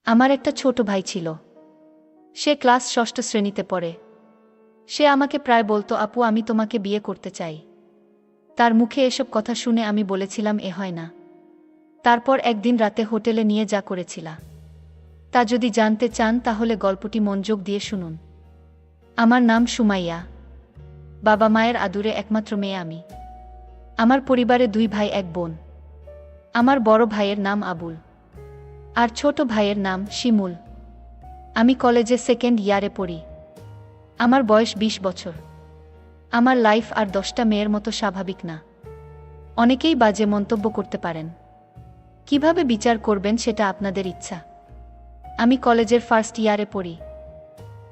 আমার একটা ছোট ভাই ছিল। সে ক্লাস ষষ্ঠ শ্রেণীতে পড়ে। সে আমাকে প্রায় বলতো, আপু আমি তোমাকে বিয়ে করতে চাই। তার মুখে এসব কথা শুনে আমি বলেছিলাম এ হয় না। তারপর একদিন রাতে হোটেলে নিয়ে যা করেছিলা তা যদি জানতে চান তাহলে গল্পটি মনোযোগ দিয়ে শুনুন। আমার নাম সুমাইয়া। বাবা মায়ের আদুরে একমাত্র মেয়ে আমি। আমার পরিবারে 2 ভাই 1 বোন। আমার বড় ভাইয়ের নাম আবুল আর ছোট ভাইয়ের নাম শিমুল। আমি কলেজে 2nd ইয়ারে পড়ি। আমার বয়স 20 বছর। আমার লাইফ আর 10টা মেয়ের মতো স্বাভাবিক না। অনেকেই বাজে মন্তব্য করতে পারেন। কিভাবে বিচার করবেন সেটা আপনাদের ইচ্ছা। আমি কলেজের 1st ইয়ারে পড়ি।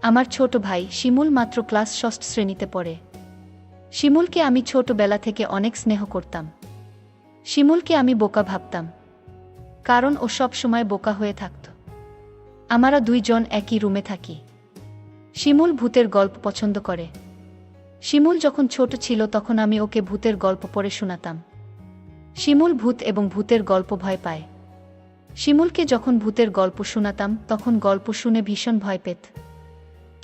আমার ছোট ভাই শিমুল মাত্র ক্লাস 6ষ্ঠ শ্রেণীতে পড়ে। শিমুলকে আমি ছোটবেলা থেকে অনেক স্নেহ করতাম। শিমুলকে আমি বোকা ভাবতাম, কারণ ও সব সময় বোকা হয়ে থাকত। আমরা 2 জন একই রুমে থাকি। শিমুল ভূতের গল্প পছন্দ করে। শিমুল যখন ছোট ছিল তখন আমি ওকে ভূতের গল্প পড়ে শোনাতাম। শিমুল ভূত এবং ভূতের গল্প ভয় পায়। শিমুলকে যখন ভূতের গল্প শোনাতাম তখন গল্প শুনে ভীষণ ভয় পেত,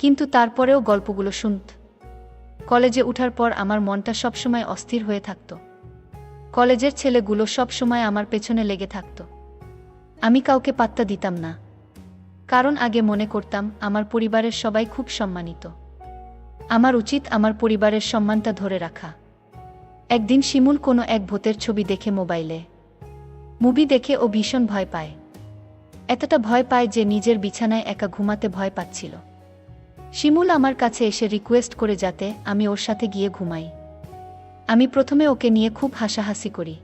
কিন্তু তারপরেও গল্পগুলো শুনত। কলেজে ওঠার পর আমার মনটা সবসময় অস্থির হয়ে থাকত। কলেজের ছেলেগুলো সবসময় আমার পেছনে লেগে থাকত। আমি কাউকে পাত্তা দিতাম না, কারণ আগে মনে করতাম আমার পরিবারের সবাই খুব সম্মানিত। আমার উচিত আমার পরিবারের সম্মানটা ধরে রাখা। একদিন শিমুল কোনো এক ভূতের ছবি দেখে মোবাইলে। মুভি দেখে ও ভীষণ ভয় পায়। এতটা ভয় পায় যে নিজের বিছানায় একা ঘুমাতে ভয় পাচ্ছিল। শিমুল আমার কাছে এসে রিকোয়েস্ট করে যাতে আমি ওর সাথে গিয়ে ঘুমাই। আমি প্রথমে ওকে নিয়ে খুব হাসাহাসি করি,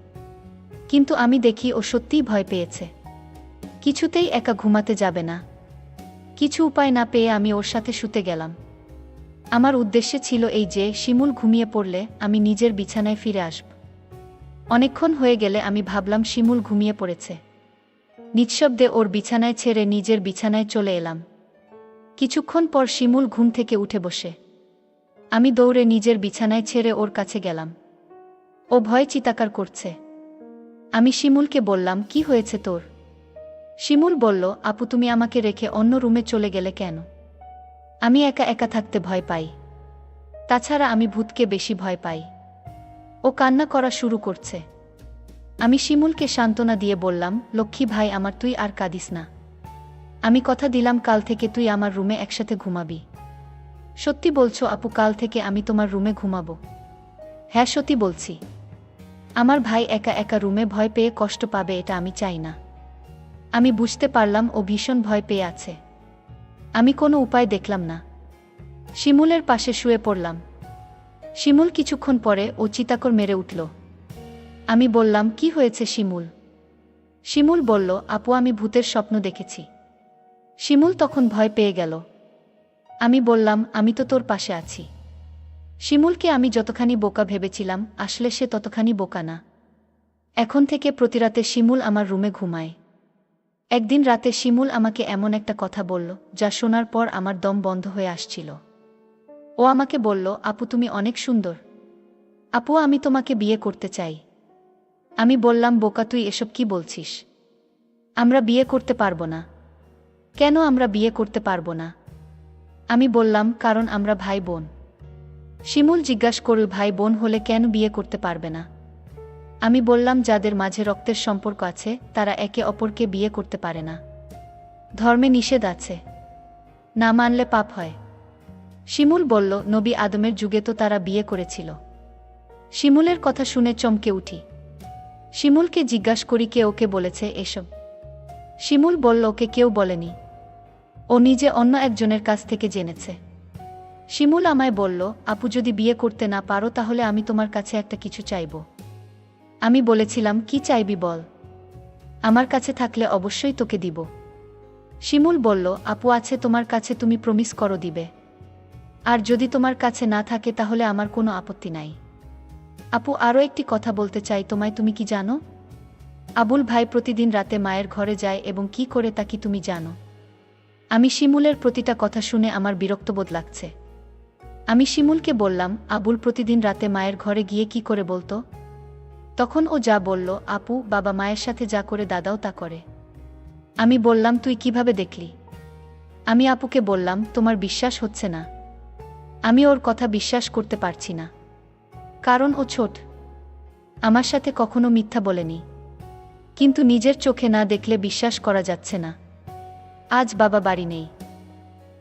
কিন্তু আমি দেখি ও সত্যিই ভয় পেয়েছে। কিছুতেই একা ঘুমাতে যাবে না। কিছু উপায় না পেয়ে আমি ওর সাথে শুতে গেলাম। আমার উদ্দেশ্য ছিল এই যে শিমুল ঘুমিয়ে পড়লে আমি নিজের বিছানায় ফিরে আসব। অনেকক্ষণ হয়ে গেলে আমি ভাবলাম শিমুল ঘুমিয়ে পড়েছে। নিঃশব্দে ওর বিছানায় ছেড়ে নিজের বিছানায় চলে এলাম। কিছুক্ষণ পর শিমুল ঘুম থেকে উঠে বসে। আমি দৌড়ে নিজের বিছানায় ছেড়ে ওর কাছে গেলাম। ও ভয়ে চিৎকার করছে। আমি শিমুলকে বললাম, কি হয়েছে তোর? শিমুল বলল, আপু তুমি আমাকে রেখে অন্য রুমে চলে গেলে কেন? আমি একা একা থাকতে ভয় পাই। তাছাড়া আমি ভূতকে বেশি ভয় পাই। ও কান্না করা শুরু করছে। আমি শিমুলকে সান্ত্বনা দিয়ে বললাম, লক্ষ্মী ভাই আমার, তুই আর কাঁদিস না। আমি কথা দিলাম কাল থেকে তুই আমার রুমে একসাথে ঘুমাবি। সত্যি বলছো আপু, কাল থেকে আমি তোমার রুমে ঘুমাবো? হ্যাঁ সত্যি বলছি। আমার ভাই একা একা রুমে ভয় পেয়ে কষ্ট পাবে, এটা আমি চাই না। আমি বুঝতে পারলাম ও ভীষণ ভয় পেয়ে আছে। আমি কোনো উপায় দেখলাম না। শিমুলের পাশে শুয়ে পড়লাম। শিমুল কিছুক্ষণ পরে ও চিৎকার মেরে উঠল। আমি বললাম, কি হয়েছে শিমুল? শিমুল বলল, আপু আমি ভূতের স্বপ্ন দেখেছি। শিমুল তখন ভয় পেয়ে গেল। আমি বললাম, আমি তো তোর পাশে আছি। শিমুলকে আমি যতখানি বোকা ভেবেছিলাম আসলে সে ততখানি বোকা না। এখন থেকে প্রতিরাতে শিমুল আমার রুমে ঘুমায়। একদিন রাতে শিমুল আমাকে এমন একটা কথা বলল যা শোনার পর আমার দম বন্ধ হয়ে আসছিল। ও আমাকে বলল, আপু তুমি অনেক সুন্দর। আপু আমি তোমাকে বিয়ে করতে চাই। আমি বললাম, বোকা তুই এসব কি বলছিস? আমরা বিয়ে করতে পারবো না। কেন আমরা বিয়ে করতে পারবো না? আমি বললাম, কারণ আমরা ভাই বোন। শিমুল জিজ্ঞাসা করল, ভাই বোন হলে কেন বিয়ে করতে পারবে না? আমি বললাম, যাদের মাঝে রক্তের সম্পর্ক আছে তারা একে অপরকে বিয়ে করতে পারে না। ধর্মে নিষেধ আছে, না মানলে পাপ হয়। শিমুল বলল, নবী আদমের যুগে তো তারা বিয়ে করেছিল। শিমুলের কথা শুনে চমকে উঠি। শিমুলকে জিজ্ঞাসা করি, কে ওকে বলেছে এসব? শিমুল বলল, ওকে কেউ বলেনি, ও নিজে অন্য একজনের কাছ থেকে জেনেছে। শিমুল আমায় বলল, আপু যদি বিয়ে করতে না পারো তাহলে আমি তোমার কাছে একটা কিছু চাইব। আমি বলেছিলাম, কি চাইবি বল, আমার কাছে থাকলে অবশ্যই তোকে দিব। শিমুল বলল, আপু আছে তোমার কাছে, তুমি প্রমিস করো দিবে। আর যদি তোমার কাছে না থাকে তাহলে আমার কোনো আপত্তি নাই। আপু আরও একটি কথা বলতে চাই তোমায়, তুমি কি জানো আবুল ভাই প্রতিদিন রাতে মায়ের ঘরে যায় এবং কি করে তা কি তুমি জানো? আমি শিমুলের প্রতিটা কথা শুনে আমার বিরক্তবোধ লাগছে। আমি শিমুলকে বললাম, আবুল প্রতিদিন রাতে মায়ের ঘরে গিয়ে কি করে বলতো? তখন ও যা বলল, আপু বাবা মায়ের সাথে যা করে দাদাও তা করে। আমি বললাম, তুই কিভাবে দেখলি? আমি আপুকে বললাম, তোমার বিশ্বাস হচ্ছে না। আমি ওর কথা বিশ্বাস করতে পারছি না, কারণ ও ছোট। আমার সাথে কখনো মিথ্যা বলেনি, কিন্তু নিজের চোখে না দেখলে বিশ্বাস করা যাচ্ছে না। আজ বাবা বাড়ি নেই।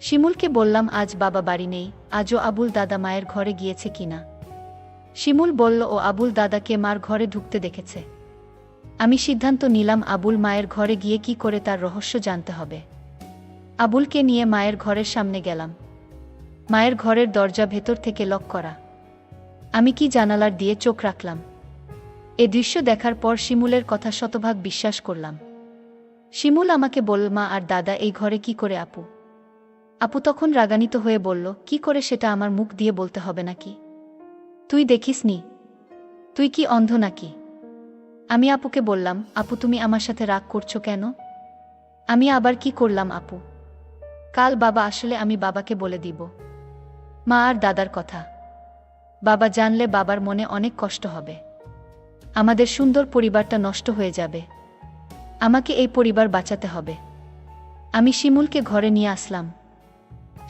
শিমুলকে বললাম, আজ বাবা বাড়ি নেই, আজও আবুল দাদা মায়ের ঘরে গিয়েছে কিনা। শিমুল বলল, ও আবুল দাদাকে মার ঘরে ঢুকতে দেখেছে। আমি সিদ্ধান্ত নিলাম আবুল মায়ের ঘরে গিয়ে কি করে তার রহস্য জানতে হবে। আবুলকে নিয়ে মায়ের ঘরের সামনে গেলাম। মায়ের ঘরের দরজা ভেতর থেকে লক করা। আমি কি জানালার দিয়ে চোখ রাখলাম। এ দৃশ্য দেখার পর শিমুলের কথা শতভাগ বিশ্বাস করলাম। শিমুল আমাকে বলল, মা আর দাদা এই ঘরে কি করে? আপু আপু তখন রাগান্বিত হয়ে বলল, কি করে সেটা আমার মুখ দিয়ে বলতে হবে নাকি? তুই দেখিসনি? তুই কি অন্ধ নাকি? আমি আপুকে বললাম, আপু তুমি আমার সাথে রাগ করছো কেন? আমি আবার কি করলাম আপু? কাল বাবা আসলে আমি বাবাকে বলে দিব মা আর দাদার কথা। বাবা জানলে বাবার মনে অনেক কষ্ট হবে। আমাদের সুন্দর পরিবারটা নষ্ট হয়ে যাবে। আমাকে এই পরিবার বাঁচাতে হবে। আমি শিমুলকে ঘরে নিয়ে আসলাম।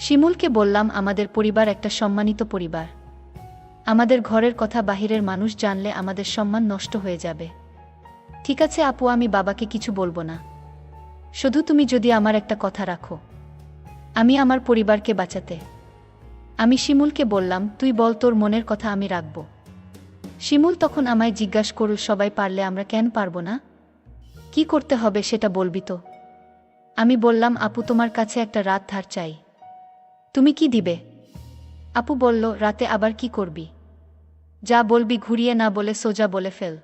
শিমুলকে বললাম, আমাদের পরিবার একটা সম্মানিত পরিবার। আমাদের ঘরের কথা বাহিরের মানুষ জানলে আমাদের সম্মান নষ্ট হয়ে যাবে। ঠিক আছে আপু, আমি বাবাকে কিছু বলবো না। শুধু তুমি যদি আমার একটা কথা রাখো, আমি আমার পরিবারকে বাঁচাতে। আমি শিমুলকে বললাম, তুই বল তোর মনের কথা, আমি রাখব। শিমুল তখন আমায় জিজ্ঞাসা করল, সবাই পারলে আমরা কেন পারবো না? কি করতে হবে সেটা বলবি তো? আমি বললাম, আপু তোমার কাছে একটা রাত ধার চাই। তুমি কি দিবে? আপু বলল, রাতে আবার কি করবি? যা বলবি ঘুরিয়ে না বলে সোজা বলে ফেল।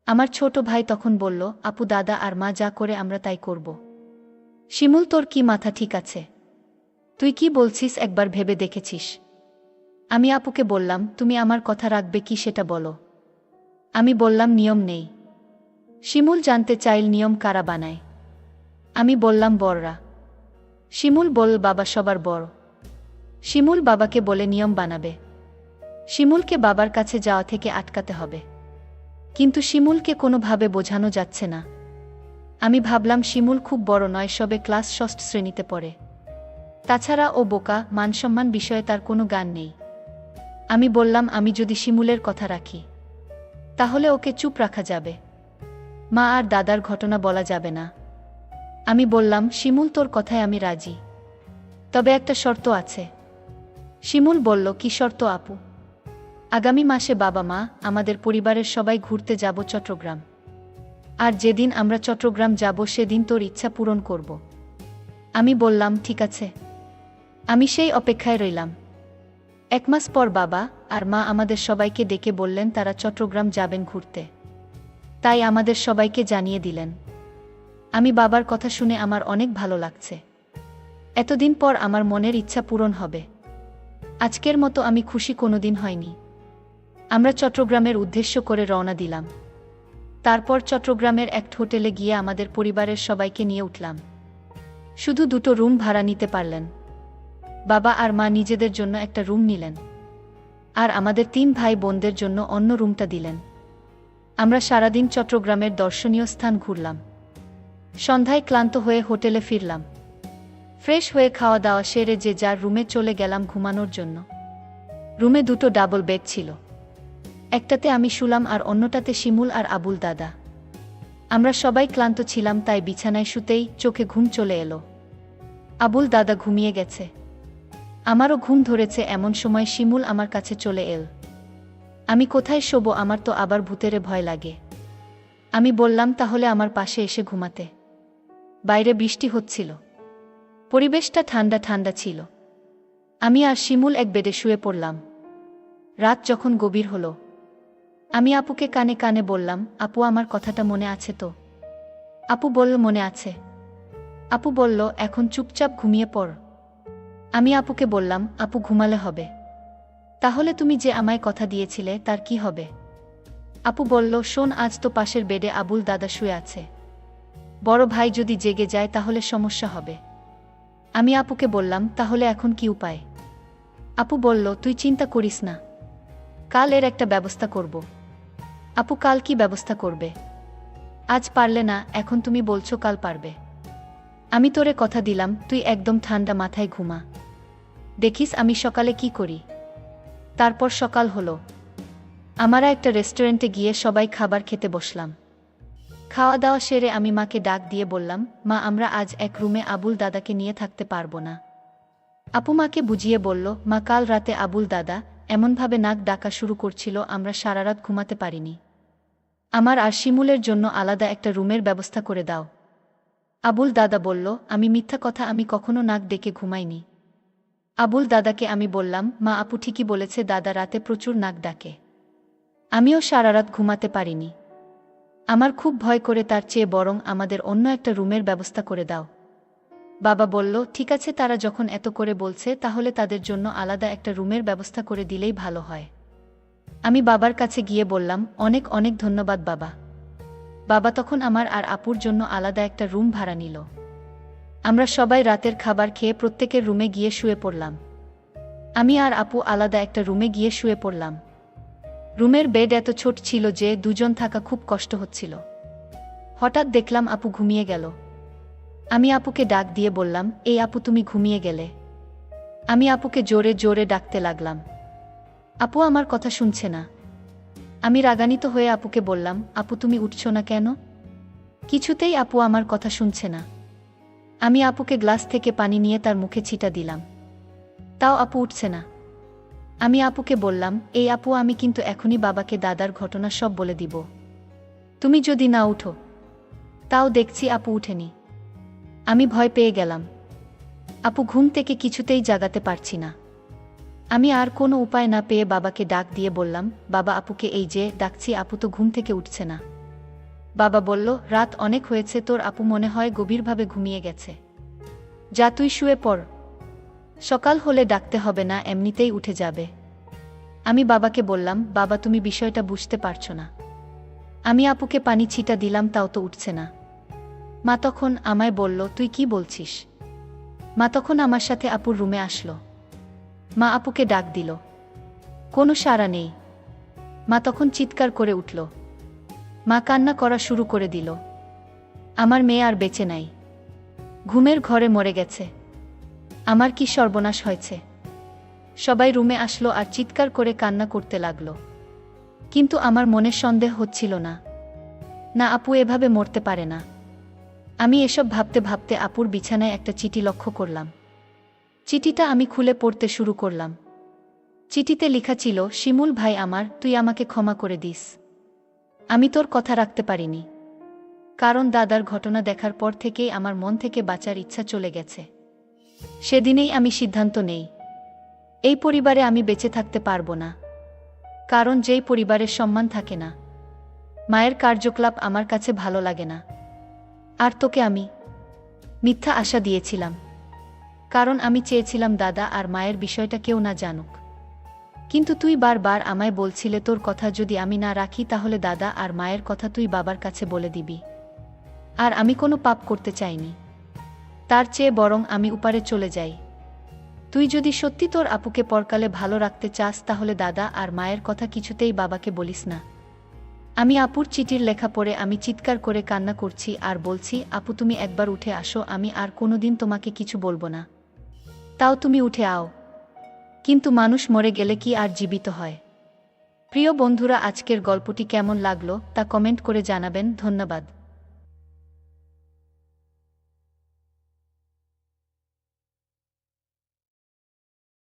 আমার ছোট ভাই তখন বলল, আপু দাদা আর মা যা করে আমরা তাই করব। শিমুল, তোর কি মাথা ঠিক আছে? তুই কি বলছিস একবার ভেবে দেখেছিস? আমি আপুকে বললাম, তুমি আমার কথা রাখবে কি সেটা বলো। আমি বললাম, নিয়ম নেই। শিমুল জানতে চাইল, নিয়ম কারা বানায়? আমি বললাম, বড়রা। শিমুল বলল, বাবা সবার বড়। শিমুল বাবাকে বলে নিয়ম বানাবে। শিমুলকে বাবার কাছে যাওয়া থেকে আটকাতে হবে। কিন্তু শিমুলকে কোনোভাবে বোঝানো যাচ্ছে না। আমি ভাবলাম, শিমুল খুব বড় নয়, সবে ক্লাস 6 শ্রেণীতে পড়ে। তাছাড়া ও বোকা, মানসম্মান বিষয়ে তার কোনো জ্ঞান নেই। আমি বললাম, আমি যদি শিমুলের কথা রাখি, তাহলে ওকে চুপ রাখা যাবে। মা আর দাদার ঘটনা বলা যাবে না। আমি বললাম, শিমুল তোর কথায় আমি রাজি, তবে একটা শর্ত আছে। শিমুল বলল, কি শর্ত আপু? আগামী মাসে বাবা মা আমাদের পরিবারের সবাই ঘুরতে যাব চট্টগ্রাম। আর যেদিন আমরা চট্টগ্রাম যাব সেদিন তোর ইচ্ছা পূরণ করব। আমি বললাম, ঠিক আছে। আমি সেই অপেক্ষায় রইলাম। 1 মাস পর বাবা আর মা আমাদের সবাইকে ডেকে বললেন তারা চট্টগ্রাম যাবেন ঘুরতে। তাই আমাদের সবাইকে জানিয়ে দিলেন। আমি বাবার কথা শুনে আমার অনেক ভালো লাগছে। এতদিন পর আমার মনের ইচ্ছা পূরণ হবে। আজকের মতো আমি খুশি কোনোদিন হয়নি। আমরা চট্টগ্রামের উদ্দেশ্য করে রওনা দিলাম। তারপর চট্টগ্রামের এক হোটেলে গিয়ে আমাদের পরিবারের সবাইকে নিয়ে উঠলাম। শুধু 2টো রুম ভাড়া নিতে পারলেন। বাবা আর মা নিজেদের জন্য একটা রুম নিলেন, আর আমাদের 3 ভাই বোনদের জন্য অন্য রুমটা দিলেন। আমরা সারাদিন চট্টগ্রামের দর্শনীয় স্থান ঘুরলাম। সন্ধ্যায় ক্লান্ত হয়ে হোটেলে ফিরলাম। ফ্রেশ হয়ে খাওয়া দাওয়া সেরে যে যার রুমে চলে গেলাম ঘুমানোর জন্য। রুমে 2টো ডাবল বেড ছিল। একটাতে আমি শুলাম আর অন্যটাতে শিমুল আর আবুল দাদা। আমরা সবাই ক্লান্ত ছিলাম, তাই বিছানায় শুতেই চোখে ঘুম চলে এলো। আবুল দাদা ঘুমিয়ে গেছে। আমারও ঘুম ধরেছে। এমন সময় শিমুল আমার কাছে চলে এল। আমি কোথায় শোবো? আমার তো আবার ভূতেরে ভয় লাগে। আমি বললাম, তাহলে আমার পাশে এসে ঘুমাতে। বাইরে বৃষ্টি হচ্ছিল। পরিবেশটা ঠান্ডা ঠান্ডা ছিল। আমি আর শিমুল এক বেডে শুয়ে পড়লাম। রাত যখন গভীর হলো, আমি আপুকে কানে কানে বললাম, আপু আমার কথাটা মনে আছে তো? আপু বলল, মনে আছে। আপু বলল, এখন চুপচাপ ঘুমিয়ে পড়। আমি আপুকে বললাম, আপু ঘুমালে হবে, তাহলে তুমি যে আমায় কথা দিয়েছিলে তার কি হবে? আপু বলল, শোন, আজ তো পাশের বেডে আবুল দাদা শুয়ে আছে। বড় ভাই যদি জেগে যায় তাহলে সমস্যা হবে। আমি আপুকে বললাম, তাহলে এখন কি উপায়? আপু বলল, তুই চিন্তা করিস না, কাল এর একটা ব্যবস্থা করব। আপু, কাল কি ব্যবস্থা করবে? আজ পারলে না, এখন তুমি বলছো কাল পারবে। আমি তোরে কথা দিলাম তুই একদম ঠান্ডা মাথায় ঘুমা। দেখিস আমি সকালে কি করি। তারপর সকাল হলো। আমরা একটা রেস্টুরেন্টে গিয়ে সবাই খাবার খেতে বসলাম। খাওয়া দাওয়া সেরে আমি মাকে ডাক দিয়ে বললাম, মা আমরা আজ এক রুমে আবুল দাদাকে নিয়ে থাকতে পারবো না। আপু মাকে বুঝিয়ে বলল, মা কাল রাতে আবুল দাদা এমনভাবে নাক ডাকা শুরু করছিল আমরা সারারাত ঘুমাতে পারিনি। আমার আর শিমুলের জন্য আলাদা একটা রুমের ব্যবস্থা করে দাও। আবুল দাদা বলল, আমি মিথ্যা কথা, আমি কখনো নাক ডেকে ঘুমাইনি। আবুল দাদাকে আমি বললাম, মা আপু ঠিকই বলেছে, দাদা রাতে প্রচুর নাক ডাকে। আমিও সারারাত ঘুমাতে পারিনি। আমার খুব ভয় করে, তার চেয়ে বরং আমাদের অন্য একটা রুমের ব্যবস্থা করে দাও। বাবা বলল, ঠিক আছে, তারা যখন এত করে বলছে তাহলে তাদের জন্য আলাদা একটা রুমের ব্যবস্থা করে দিলেই ভালো হয়। আমি বাবার কাছে গিয়ে বললাম, অনেক অনেক ধন্যবাদ বাবা। বাবা তখন আমার আর আপুর জন্য আলাদা একটা রুম ভাড়া নিল। আমরা সবাই রাতের খাবার খেয়ে প্রত্যেকের রুমে গিয়ে শুয়ে পড়লাম। আমি আর আপু আলাদা একটা রুমে গিয়ে শুয়ে পড়লাম। রুমের বেড এত ছোট ছিল যে দুজন থাকা খুব কষ্ট হচ্ছিল। হঠাৎ দেখলাম আপু ঘুমিয়ে গেল। আমি আপুকে ডাক দিয়ে বললাম, এই আপু তুমি ঘুমিয়ে গেলে। আমি আপুকে জোরে জোরে ডাকতে লাগলাম। আপু আমার কথা শুনছে না। আমি রাগান্বিত হয়ে আপুকে বললাম, আপু তুমি উঠছো না কেন? কিছুতেই আপু আমার কথা শুনছে না। আমি আপুকে গ্লাস থেকে পানি নিয়ে তার মুখে ছিটা দিলাম। তাও আপু উঠছে না। আমি আপুকে বললাম, এই আপু আমি কিন্তু এখনই বাবাকে দাদার ঘটনা সব বলে দিব। তুমি যদি না উঠো। তাও দেখছি আপু উঠেনি। আমি ভয় পেয়ে গেলাম। আপু ঘুম থেকে কিছুতেই জাগাতে পারছি না। আমি আর কোনো উপায় না পেয়ে বাবাকে ডাক দিয়ে বললাম, বাবা আপুকে এই যে ডাকছি, আপু তো ঘুম থেকে উঠছে না। বাবা বলল, রাত অনেক হয়েছে, তোর আপু মনে হয় গভীরভাবে ঘুমিয়ে গেছে। যা তুই শুয়ে পড়, সকাল হলে ডাকতে হবে না, এমনিতেই উঠে যাবে। আমি বাবাকে বললাম, বাবা তুমি বিষয়টা বুঝতে পারছো না। আমি আপুকে পানি ছিটা দিলাম, তাও তো উঠছে না। মা তখন আমায় বলল, তুই কি বলছিস? মা তখন আমার সাথে আপুর রুমে আসলো। মা আপুকে ডাক দিল, কোনো সাড়া নেই। মা তখন চিৎকার করে উঠল। মা কান্না করা শুরু করে দিল। আমার মেয়ে আর বেঁচে নাই, ঘুমের ঘরে মরে গেছে। আমার কি সর্বনাশ হয়েছে। সবাই রুমে আসলো আর চিৎকার করে কান্না করতে লাগলো। কিন্তু আমার মনে সন্দেহ হচ্ছিল না, না আপু এভাবে মরতে পারে না। আমি এসব ভাবতে ভাবতে আপুর বিছানায় একটা চিঠি লক্ষ্য করলাম। চিঠিটা আমি খুলে পড়তে শুরু করলাম। চিঠিতে লেখা ছিল, শিমুল ভাই আমার, তুই আমাকে ক্ষমা করে দিস। আমি তোর কথা রাখতে পারিনি। কারণ দাদার ঘটনা দেখার পর থেকেই আমার মন থেকে বাঁচার ইচ্ছা চলে গেছে। সেদিনেই আমি সিদ্ধান্ত নেই, এই পরিবারে আমি বেঁচে থাকতে পারবো না। কারণ যেই পরিবারের সম্মান থাকে না, মায়ের কার্যকলাপ আমার কাছে ভালো লাগে না। আর তোকে আমি মিথ্যা আশা দিয়েছিলাম, কারণ আমি চেয়েছিলাম দাদা আর মায়ের বিষয়টা কেউ না জানুক। কিন্তু তুই বারবার আমায় বলছিলে, তোর কথা যদি আমি না রাখি তাহলে দাদা আর মায়ের কথা তুই বাবার কাছে বলে দিবি। আর আমি কোনো পাপ করতে চাইনি, তার চেয়ে বরং আমি উপারে চলে যাই। তুই যদি সত্যি তোর আপুকে পরকালে ভালো রাখতে চাস তাহলে দাদা আর মায়ের কথা কিছুতেই বাবাকে বলিস না। আমি আপুর চিঠির লেখা পড়ে আমি চিৎকার করে কান্না করছি আর বলছি, আপু তুমি একবার উঠে আসো, আমি আর কোনোদিন তোমাকে কিছু বলবো না। তাও তুমি উঠে আও। কিন্তু মানুষ মরে গেলে কি আর জীবিত হয়? প্রিয় বন্ধুরা, আজকের গল্পটি কেমন লাগলো তা কমেন্ট করে জানাবেন। ধন্যবাদ।